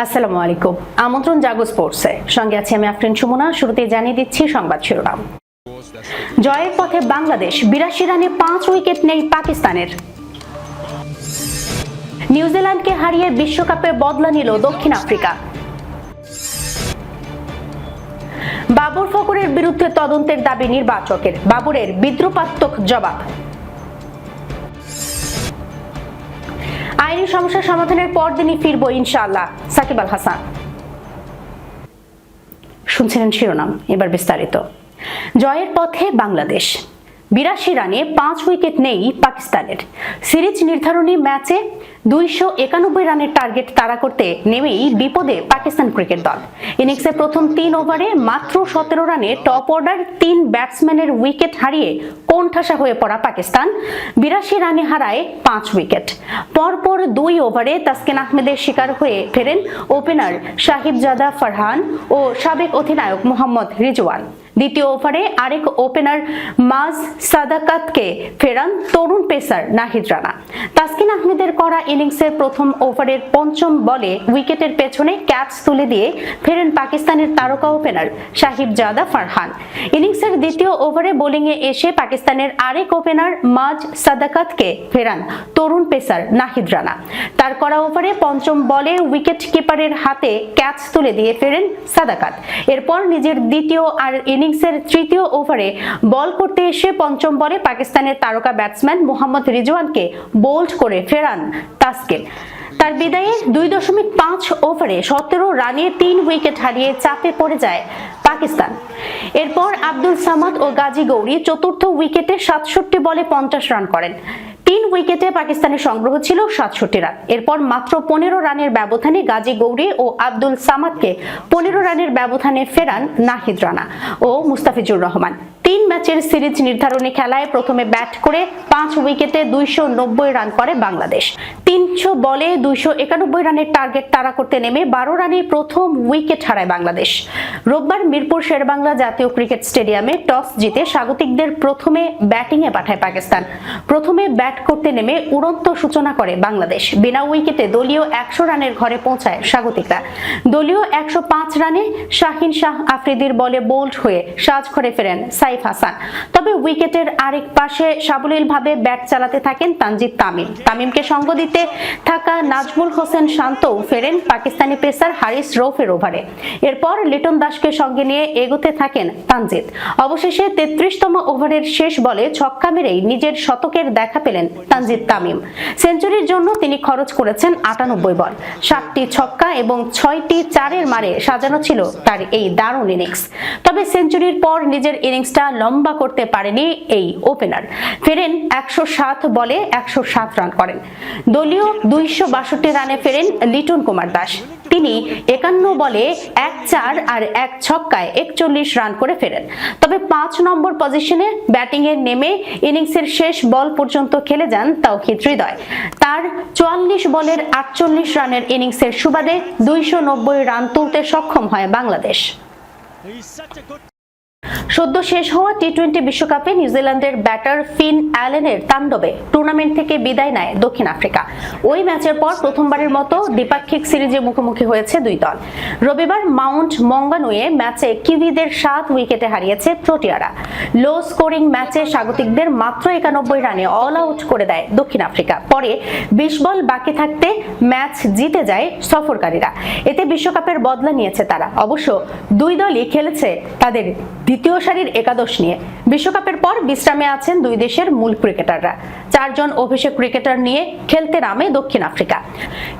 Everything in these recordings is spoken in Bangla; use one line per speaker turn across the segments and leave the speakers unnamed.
আসসালামু আলাইকুম। আমন্ত্রণ জাগো স্পোর্টসে, সঙ্গে আছি আমি আফরিন সুমনা। শুরুতেই জানিয়ে দিচ্ছি সংবাদ শিরোনাম। জয়ের পথে বাংলাদেশ, 82 রানে 5 উইকেট নেই পাকিস্তানের। নিউজিল্যান্ডকে হারিয়ে বিশ্বকাপের বদলা নিল দক্ষিণ আফ্রিকা। বাবর ফকরের বিরুদ্ধে তদন্তের দাবি নির্বাচকের, বাবরের বিদ্রুপাত্মক জবাব। আইনি সমস্যা সমাধানের পরদিনই ফিরবো ইনশাআল্লাহ, সাকিব আল হাসান। শুনছিলেন শিরোনাম, এবার বিস্তারিত। জয়ের পথে বাংলাদেশ, 82 রানে 5 উইকেট নেই পাকিস্তানের। সিরিজ নির্ধারণী ম্যাচে 291 রানের টার্গেট তাড়া করতে নেমেই বিপদে পাকিস্তান ক্রিকেট দল। ইনিংসের প্রথম 3 ওভারে মাত্র 17 রানে টপ অর্ডার 3 ব্যাটসম্যানের উইকেট হারিয়ে কোণঠাসা হয়ে পড়া পাকিস্তান 82 রানে হারায় 5 উইকেট। পরপর 2 ওভারে তাসকিন আহমেদের শিকার হয়ে ফেরেন ওপেনার সাহিবজাদা ফারহান ও সাবেক অধিনায়ক মোহাম্মদ রিজওয়ান। দ্বিতীয় ওভারে আরেক ওপেনার মাজ সাদাকাতকে ফেরান তরুণ পেসার নাহিদ রানা। তাসকিন আহমেদের করা ইনিংসের প্রথম ওভারের 5ম বলে উইকেটের পেছনে ক্যাচ তুলে দিয়ে ফেরেন পাকিস্তানের তারকা ওপেনার সাহিবজাদা ফারহান। ইনিংসের দ্বিতীয় ওভারে বোলিংয়ে এসে পাকিস্তানের আরেক ওপেনার মাজ সাদাকাতকে ফেরান তরুণ পেসার নাহিদ রানা। তার করা ওভারে 5ম বলে উইকেট কিপারের হাতে ক্যাচ তুলে দিয়ে ফেরেন সাদাকাত। এরপর নিজের দ্বিতীয় আর ইনিংসের তৃতীয় ওভারে বল করতে এসে 5ম বলে পাকিস্তানের তারকা ব্যাটসম্যান মোহাম্মদ রিজওয়ানকে বোল্ড করে ফেরান তাসকিন। তার বিদায়ে 2.5 ওভারে 17 রানে 3 উইকেট হারিয়ে চাপে পড়ে যায় পাকিস্তান। এরপর আব্দুল সামাদ ও গাজী গৌরী চতুর্থ উইকেটে 67 বলে 50 রান করেন। 3 উইকেটে পাকিস্তানের সংগ্রহ ছিল 67 রান। এরপর মাত্র 15 রানের ব্যবধানে গাজী গৌরী ও আব্দুল সামাদকে 15 রানের ব্যবধানে ফেরান নাহিদ রানা ও মুস্তাফিজুর রহমান। 3 ম্যাচের সিরিজ নির্ধারণী খেলায় প্রথমে ব্যাট করে 5 উইকেটে 290 রান করে বাংলাদেশ। 300 বলে 291 রানের টার্গেট তাড়া করতে নেমে 12 রানে প্রথম উইকেট হারায় বাংলাদেশ। রোববার মিরপুর শেরেবাংলা জাতীয় ক্রিকেট স্টেডিয়ামে টস জিতে স্বাগতিকদের প্রথমে ব্যাটিংয়ে পাঠায় পাকিস্তান। প্রথমে ব্যাট করতে নেমে উড়ন্ত সূচনা করে বাংলাদেশ। বিনা উইকেটে দলীয় 100 রানের ঘরে পৌঁছায় স্বাগতিকরা। দলীয় 105 রানে শাহিন শাহ আফ্রিদির বলে বোল্ড হয়ে সাজঘরে ফেরেন সাইফ হাসান। তবে উইকেটের আরেক পাশে সাবলীলভাবে ব্যাট চালাতে থাকেন তানজিদ তামিম। তামিমকে সঙ্গ দিতে থাকা নাজমুল হোসেন শান্তও ফেরেন পাকিস্তানি পেসার হারিস রৌফের ওভারে। এরপর লিটন দাসকে সঙ্গে নিয়ে এগোতে থাকেন তানজিদ। অবশেষে 33তম ওভারের শেষ বলে ছক্কা মেরেই নিজের শতকের দেখা পেলেন তানজিদ তামিম। সেঞ্চুরির জন্য তিনি খরচ করেছেন 98 বল, 7টি ছক্কা এবং 6টি 4-এর মারে সাজানো ছিল তার এই দারুণ ইনিংস। তবে সেঞ্চুরির পর নিজের ইনিংসটা লম্বা করতে পারেনি এই ওপেনার। ফেরেন 107 বলে 107 রান করেন। দলীয় 262 রানে ফেরেন লিটন কুমার দাস। তিনি 51 বলে 1-4 আর 1 ছক্কায় 41 রান করে ফেরেন। তবে 5 নম্বর পজিশনে ব্যাটিংয়ে নেমে ইনিংসের শেষ বল পর্যন্ত খেলে যান তাওহিদ হৃদয়। তার 44 বলের 48 রানের ইনিংসের সুবাদে 290 রান তুলতে সক্ষম হয় বাংলাদেশ। সদ্য শেষ হওয়া টি-20 বিশ্বকাপে নিউজিল্যান্ডের ব্যাটার ফিন অ্যালেনের তাণ্ডবে টুর্নামেন্ট থেকে বিদায় নেয় দক্ষিণ আফ্রিকা। ওই ম্যাচের পর প্রথমবারের মতো দ্বিপাক্ষিক সিরিজে মুখোমুখি হয়েছে দুই দল। রবিবার মাউন্ট মঙ্গানুয়ে ম্যাচে কিউইদের 7 উইকেটে হারিয়েছে প্রোটিয়ারা। লো স্কোরিং ম্যাচে স্বাগতিকদের মাত্র 91 রানে অল আউট করে দেয় দক্ষিণ আফ্রিকা। পরে 20 বল বাকি থাকতে ম্যাচ জিতে যায় সফরকারীরা। এতে বিশ্বকাপের বদলা নিয়েছে তারা। অবশ্য দুই দলই খেলেছে তাদের দ্বিতীয় সারির একাদশ নিয়ে। বিশ্বকাপের পর বিশ্রামে আছেন দুই দেশের মূল ক্রিকেটাররা। 4 জন অভিষেক ক্রিকেটার নিয়ে খেলতে নামে দক্ষিণ আফ্রিকা।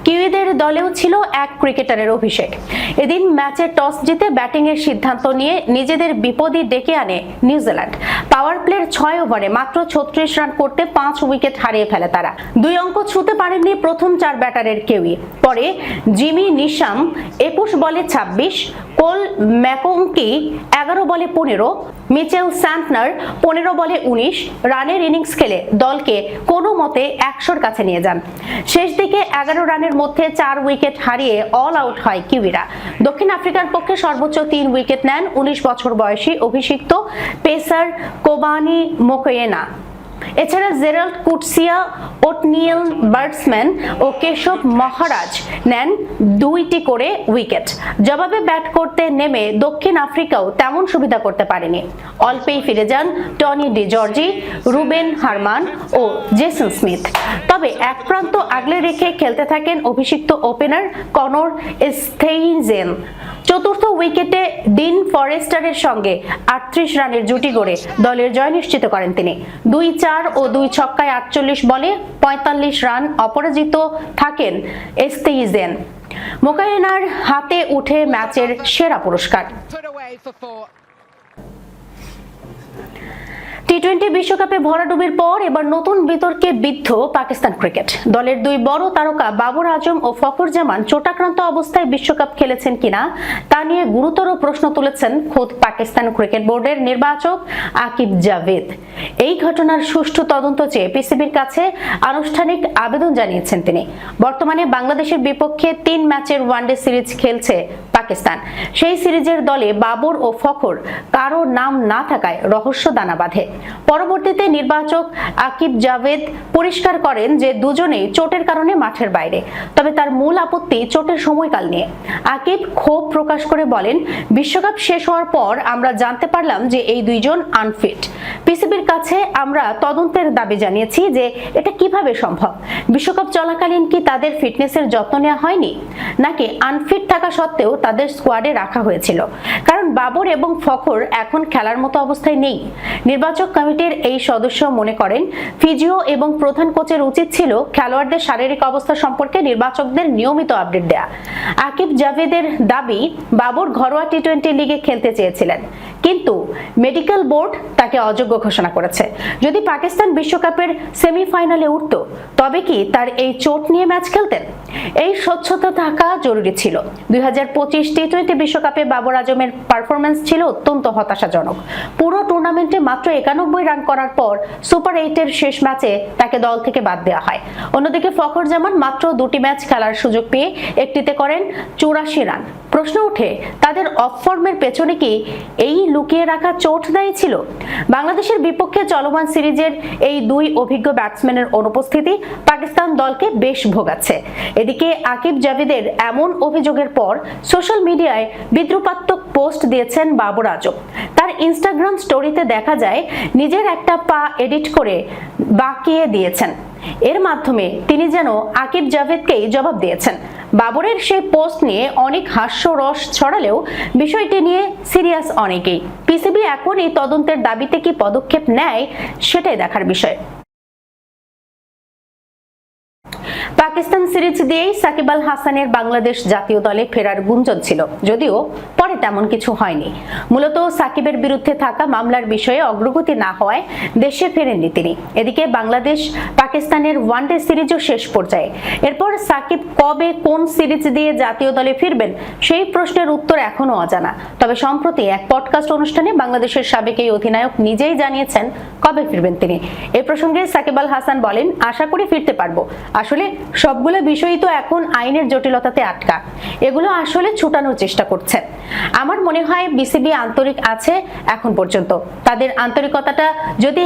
কিউইদের দলেও ছিল 1 ক্রিকেটারের অভিষেক। এদিন ম্যাচে টস জিতে ব্যাটিং এর সিদ্ধান্ত নিয়ে নিজেদের বিপদই ডেকে আনে নিউজিল্যান্ড। পাওয়ার প্লের 6 ওভারে মাত্র 36 রান করতে 5 উইকেট হারিয়ে ফেলে তারা। 2 অঙ্ক ছুঁতে পারেননি প্রথম 4 ব্যাটারের কেউই। পরে জিমি নিশাম 21 বলে 26, কোল ম্যাকোঙ্কি 11 বলে 15, মিচেল স্যান্টনার 15 বলে 19 রানের ইনিংস খেলে দলকে কোনো মতে 100-র কাছে নিয়ে যান। শেষ দিকে 11 রানের মধ্যে 4 উইকেট হারিয়ে অল আউট হয় কিউইরা। দক্ষিণ আফ্রিকার পক্ষে সর্বোচ্চ 3 উইকেট নেন 19 বছর বয়সী অভিষিক্ত পেসার কোবানি মোকোয়েনা। এছাড়া জেরাল্ড কুটসিয়া, ওটনিয়েল ব্যাটসম্যান ও কেশব মহারাজ নেন 2টি করে উইকেট। জবাবে ব্যাট করতে নেমে দক্ষিণ আফ্রিকাও তেমন সুবিধা করতে পারেনি। অল্পেই ফিরে যান Tony de Zorzi, Rubin Hermann ও জেসন স্মিথ। তবে এক প্রান্ত আগলে রেখে খেলতে থাকেন অভিষিক্ত ওপেনার কনর স্টেইনজেন। চতুর্থ উইকেটে ডিন ফরেস্টারের সঙ্গে 38 রানের জুটি গড়ে দলের জয় নিশ্চিত করেন তিনি। 2-4 ও 2 ছক্কায় 48 বলে 45 রান অপরাজিত থাকেন স্টেইনজেন। মোকায়েনার হাতে উঠে ম্যাচের সেরা পুরস্কার। টি-20 বিশ্বকাপে ভরাডুবির পর এবার নতুন বিতর্কে বিদ্ধ পাকিস্তান ক্রিকেট দলের 2 বড় তারকা বাবর আজম ও ফখর জামান চোটাক্রান্ত অবস্থায় বিশ্বকাপ খেলেছেন কিনা তা নিয়ে গুরুতর প্রশ্ন তুলেছেন খোদ পাকিস্তান ক্রিকেট বোর্ডের নির্বাচক আকিব জাভেদ। এই ঘটনার সুষ্ঠু তদন্ত চেয়ে পিসিবির কাছে আনুষ্ঠানিক আবেদন জানিয়েছেন তিনি। বর্তমানে বাংলাদেশের বিপক্ষে 3 ম্যাচের ওয়ানডে সিরিজ খেলছে পাকিস্তান। সেই সিরিজের দলে বাবর ও ফখর কারো নাম না থাকায় রহস্য দানা বাঁধে। পরবর্তীতে নির্বাচক আকিব জাভেদ পরিষ্কার করেন যে দুজনেই চোটের কারণে মাঠের বাইরে। তবে তার মূল আপত্তি চোটের সময়কাল নিয়ে। আকিব ক্ষোভ প্রকাশ করে বলেন, বিশ্বকাপ শেষ হওয়ার পর আমরা জানতে পারলাম যে এই দুইজন আনফিট। পিসিবির কাছে আমরা তদন্তের দাবি জানিয়েছি যে এটা কিভাবে সম্ভব। বিশ্বকাপ চলাকালীন কি তাদের ফিটনেসের যত্ন নেওয়া হয়নি, নাকি আনফিট থাকা সত্ত্বেও তাদের স্কোয়াডে রাখা হয়েছিল? কারণ বাবর এবং ফখর এখন খেলার মতো অবস্থায় নেই। নির্বাচক কমিটির এই সদস্য মনে করেন ফিজিও এবং প্রধান কোচের উচিত ছিল খেলোয়াড়দের শারীরিক অবস্থা সম্পর্কে নির্বাচকদের নিয়মিত আপডেট দেয়া। আকিব জাভেদের দাবি, বাবর ঘরোয়া টি-20 লিগে খেলতে চেয়েছিলেন, কিন্তু মেডিকেল বোর্ড তাকে অযোগ্য ঘোষণা করেছে। যদি পাকিস্তান বিশ্বকাপের সেমিফাইনালে উঠত তবে কি তার এই চোট নিয়ে ম্যাচ খেলতেন? এই স্বচ্ছতা থাকা জরুরি ছিল। 2025 টি-20 বিশ্বকাপে বাবর আজমের পারফরম্যান্স ছিল অত্যন্ত হতাশাজনক। পুরো টুর্নামেন্টে মাত্র 91 রান করার পর সুপার 8-এর শেষ ম্যাচে তাকে দল থেকে বাদ দেওয়া হয়। অন্যদিকে ফখর জামান মাত্র 2টি ম্যাচ খেলার সুযোগ পেয়ে একটিতে করেন 84 রান। প্রশ্ন ওঠে, তাদের অফ ফর্মের পেছনে কি এই লুকিয়ে রাখা চোট দায়ী ছিল? বাংলাদেশের বিপক্ষে চলমান সিরিজের এই 2 অভিজ্ঞ ব্যাটসম্যানের অনুপস্থিতি পাকিস্তান দলকে বেশ ভোগাচ্ছে। এদিকে আকিব জাভেদের এমন অভিযোগের পর সোশ্যাল মিডিয়ায় বিদ্রুপাত্মক পোস্ট দিয়েছেন বাবর আজম। তার ইনস্টাগ্রাম স্টোরিতে দেখা যায় নিজের একটা পা এডিট করে বাঁকিয়ে দিয়েছেন। এর মাধ্যমে তিনি যেন আকিব জাভেদকেই জবাব দিয়েছেন। বাবরের সেই পোস্ট নিয়ে অনেক হাস্যরস ছড়ালেও বিষয়টি নিয়ে সিরিয়াস অনেকেই। পিসিবি এখন এই তদন্তের দাবিতে কি পদক্ষেপ নেয় সেটাই দেখার বিষয়। পাকিস্তান সিরিজ দিয়েই সাকিব আল হাসানের বাংলাদেশ জাতীয় দলে ফেরার গুঞ্জন ছিল, যদিও পরে তেমন কিছু হয়নি। মূলত সাকিবের বিরুদ্ধে থাকা মামলার বিষয়ে অগ্রগতি না হওয়ায় দেশে ফেরেননি তিনি। এদিকে বাংলাদেশ পাকিস্তানের ওয়ানডে সিরিজও শেষ পর্যায়ে। এরপর সাকিব কবে কোন সিরিজ দিয়ে জাতীয় দলে ফিরবেন সেই প্রশ্নের উত্তর এখনো অজানা। তবে সম্প্রতি এক পডকাস্ট অনুষ্ঠানে বাংলাদেশের সাবেক এই অধিনায়ক নিজেই জানিয়েছেন কবে ফিরবেন তিনি। এ প্রসঙ্গে সাকিব আল হাসান বলেন, আশা করি ফিরতে পারবো। আসলে সবগুলো বিষয়ই তো এখন আইনের জটিলতাতে আটকা, এগুলো আসলে ছুটানোর চেষ্টা করছে। আমার মনে হয় বিসিবি আন্তরিক আছে এখন পর্যন্ত। তাদের আন্তরিকতাটা যদি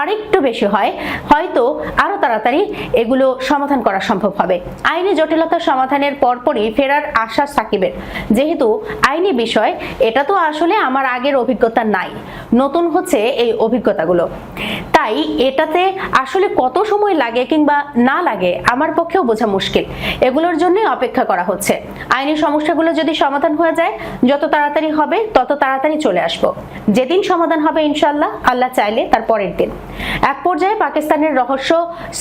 আরেকটু বেশি হয়, হয়তো আরো তাড়াতাড়ি এগুলো সমাধান করা সম্ভব হবে। আইনি জটিলতা সমাধানের পরপরই ফেরার আশা সাকিবের। যেহেতু আইনি বিষয়, এটা তো আসলে আমার আগের অভিজ্ঞতা নাই, নতুন হচ্ছে এই অভিজ্ঞতাগুলো। তাই এটাতে আসলে কত সময় লাগে কিংবা না লাগে আমার পক্ষেও বোঝা মুশকিল। এগুলোর জন্যই অপেক্ষা করা হচ্ছে। আইনি সমস্যাগুলো যদি সমাধান হয়ে যায়, যত তাড়াতাড়ি হবে তত তাড়াতাড়ি চলে আসব। যেদিন সমাধান হবে ইনশাআল্লাহ, আল্লাহ চাইলে তার পরের দিন। এক পর্যায়ে পাকিস্তানের রহস্য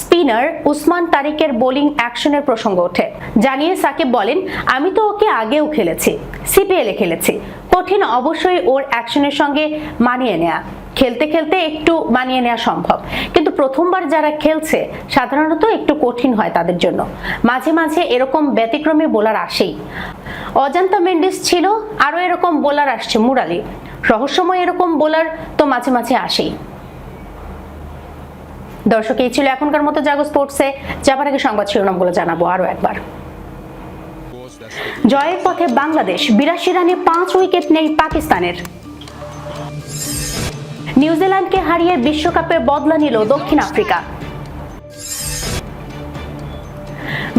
স্পিনার উসমান তারিকের বোলিং অ্যাকশনের প্রসঙ্গ ওঠে। জানিয়ে সাকিব বলেন, আমি তো ওকে আগেও খেলেছি, সিপিএল এ খেলেছি। কঠিন অবশ্যই ওর অ্যাকশনের সঙ্গে মানিয়ে নেয়া। খেলতে খেলতে একটু মানিয়ে নেওয়া সম্ভব, কিন্তু প্রথমবার যারা খেলছে সাধারণত একটু কঠিন হয় তাদের জন্য। মাঝে মাঝে এরকম ব্যতিক্রমী বোলার আসেই। অজান্তা মেন্ডিস ছিল, আরো এরকম বোলার আসছে মুরালি। রহস্যময় এরকম বোলার তো মাঝে মাঝে আসেই। দর্শক, এই ছিল এখনকার মতো জাগো স্পোর্টসে। যাবার আগে সংবাদ শিরোনামগুলো জানাবো আরো একবার। জয়ের পথে বাংলাদেশ, 82 রানে 5 উইকেট নেই পাকিস্তানের। নিউজিল্যান্ডকে হারিয়ে বিশ্বকাপের বদলা নিল দক্ষিণ আফ্রিকা।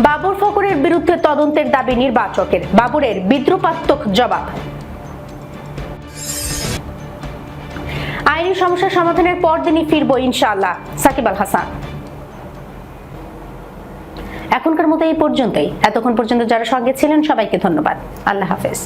বাবর ফখরের বিরুদ্ধে তদন্তের দাবি নির্বাচকের, বাবরের বিদ্রুপাত্মক জবাব। আইনি সমস্যা সমাধানের পরদিনই ফিরবো ইনশাআল্লাহ, সাকিব আল হাসান। এখনকার মতো এই পর্যন্তই। এতক্ষণ পর্যন্ত যারা সঙ্গে ছিলেন সবাইকে ধন্যবাদ। আল্লাহ হাফেজ।